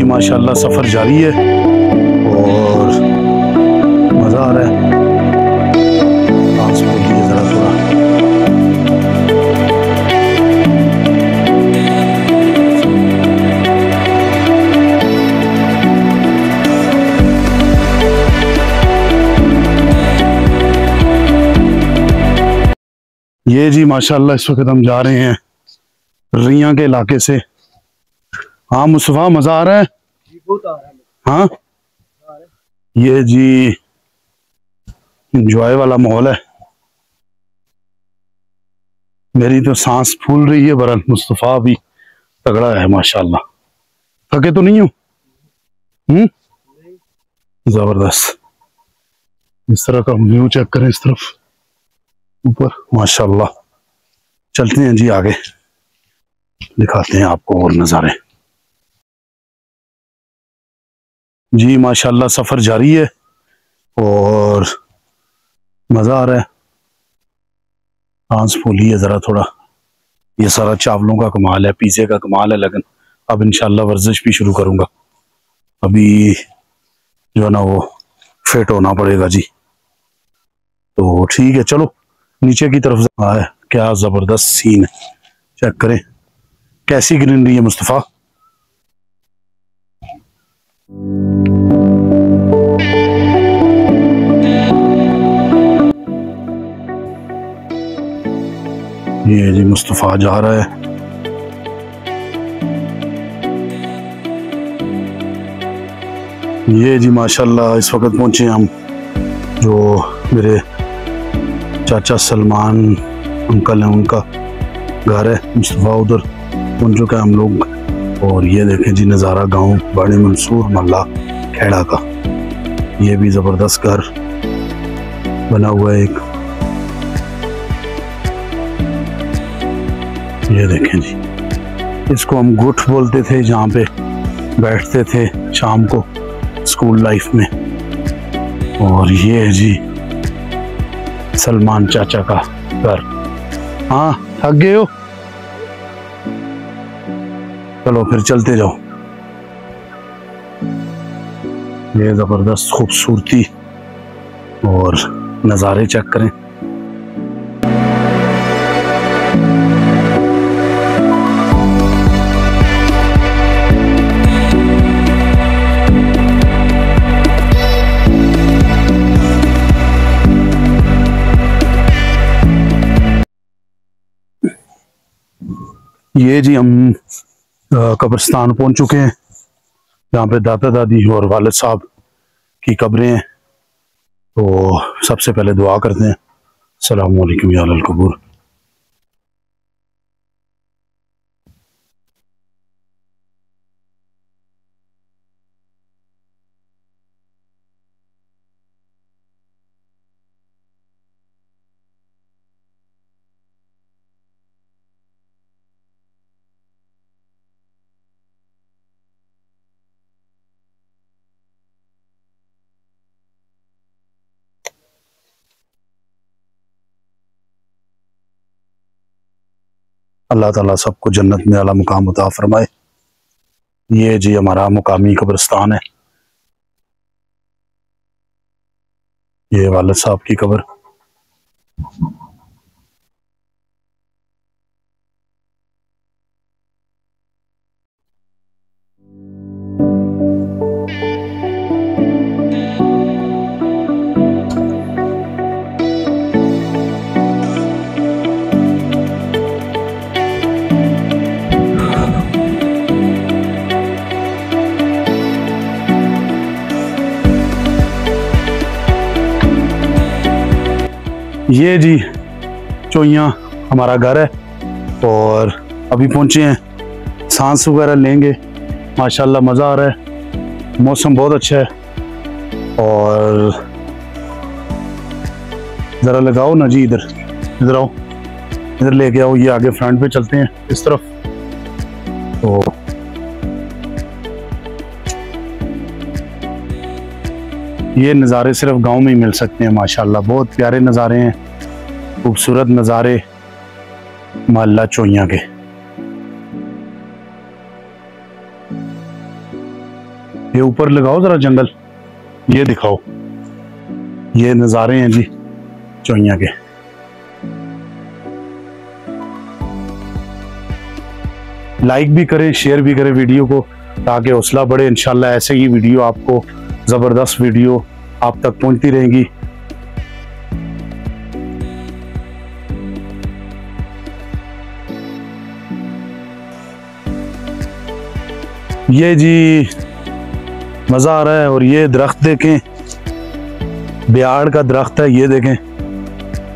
जी माशाल्लाह सफ़र जारी है और मज़ा आ रहा है। डांस बोल दीजिए ज़रा थोड़ा। ये जी माशाल्लाह इस वक्त हम जा रहे हैं रियां के इलाके से। हाँ मुस्तफ़ा, मज़ा आ रहा है? बहुत आ रहा है। हाँ ये जी इंजॉय वाला माहौल है। मेरी तो सांस फूल रही है, बरन मुस्तफ़ा भी तगड़ा है माशाल्लाह। थके तो नहीं हो? जबरदस्त। इस तरह का व्यू चेक करें, इस तरफ ऊपर माशाल्लाह। चलते हैं जी आगे, दिखाते हैं आपको और नज़ारे। जी माशाल्लाह सफ़र जारी है और मज़ा आ रहा है। सांस फूली है ज़रा थोड़ा। ये सारा चावलों का कमाल है, पिज़्ज़े का कमाल है, लेकिन अब इंशाल्लाह वर्जिश भी शुरू करूँगा। अभी जो है ना वो फिट होना पड़ेगा जी। तो ठीक है, चलो नीचे की तरफ आए। क्या ज़बरदस्त सीन है, चेक करें कैसी ग्रीनरी है मुस्तफ़ा। ये जी मुस्तफ़ा जा रहा है। ये जी माशाल्लाह इस वक्त पहुंचे हम, जो मेरे चाचा सलमान अंकल हैं उनका घर है। मुस्तफ़ा उधर पहुंच चुका है हम लोग। और ये देखें जी नज़ारा गांव बड़े मंसूर मल्ला खेड़ा का। ये भी ज़बरदस्त घर बना हुआ है एक। ये देखें जी, इसको हम गुठ बोलते थे, जहाँ पे बैठते थे शाम को स्कूल लाइफ में। और ये है जी सलमान चाचा का घर। हाँ थक गए हो? चलो फिर चलते जाओ। ये जबरदस्त खूबसूरती और नज़ारे चेक करें। ये जी हम कब्रिस्तान पहुंच चुके हैं, जहाँ पे दादा दादी और वालिद साहब की कब्रें हैं। तो सबसे पहले दुआ करते हैं। अस्सलामु अलैकुम या अहल कबूर। अल्लाह ताला सबको जन्नत में आला मुकाम अता फरमाए। ये जी हमारा मुकामी कब्रिस्तान है। ये वालिद साहब की कब्र। ये जी चोइयाँ हमारा घर है और अभी पहुंचे हैं, सांस वगैरह लेंगे। माशाल्लाह मज़ा आ रहा है, मौसम बहुत अच्छा है। और ज़रा लगाओ ना जी, इधर इधर आओ, इधर लेके आओ। ये आगे फ्रंट पे चलते हैं इस तरफ। तो ये नज़ारे सिर्फ गांव में ही मिल सकते हैं माशाल्लाह। बहुत प्यारे नज़ारे हैं, खूबसूरत नज़ारे मोहल्ला चोइयाँ के। ये ऊपर लगाओ जरा जंगल, ये दिखाओ, ये नज़ारे हैं जी चोइयां के। लाइक भी करें, शेयर भी करें वीडियो को, ताकि हौसला बढ़े। इंशाल्लाह ऐसे ही वीडियो आपको, ज़बरदस्त वीडियो आप तक पहुंचती रहेंगी। ये जी मज़ा आ रहा है। और ये दरख्त देखें, बियाड़ का दरख्त है, ये देखें।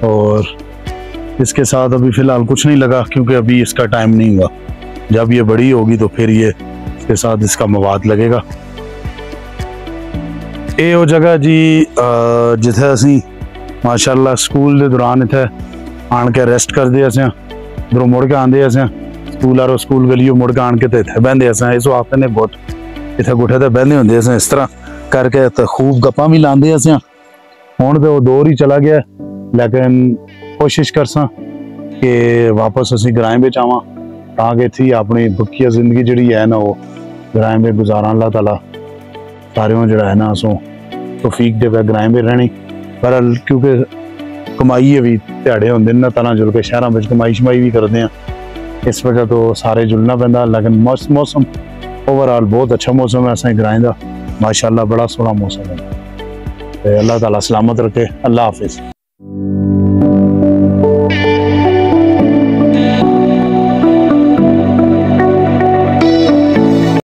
और इसके साथ अभी फ़िलहाल कुछ नहीं लगा, क्योंकि अभी इसका टाइम नहीं हुआ। जब ये बड़ी होगी तो फिर ये इसके साथ इसका मवाद लगेगा। ये वो जगह जी जिथे असी माशाल्लाह स्कूल के दौरान इतने आन के रेस्ट करते असें, उधरों मुड़ के आते असें स्कूल आरो स्कूल गलियों मुड़ के आन के तो इतने बहते असें। इस वास्ते ने गुट इतने गुठे तो बहते होंगे असें, इस तरह करके तो खूब गप्पां भी लाते असें। हुण तो वो दौर ही चला गया, लेकिन कोशिश करसा कि वापस असी ग्राएं में आवां, ताकि इत्थे अपनी बकिया जिंदगी जिहड़ी है ना वो ग्राएं में गुजारा। अल्लाह ताला सारियों जड़ा है ना असों तौफीक देवे ग्राएं में रहनी। पर क्योंकि कमाई है भी ध्याड़े होंदे ना तरह जुल के शहरों में कमाई शमाई भी करते हैं, इस वजह तो सारे जुलना पैंदा। लेकिन मौसम ओवरऑल बहुत अच्छा मौसम है असें ग्राएं दा, माशाल्लाह बड़ा सोहना मौसम है। अल्लाह ताला सलामत रखे। अल्लाह हाफिज़।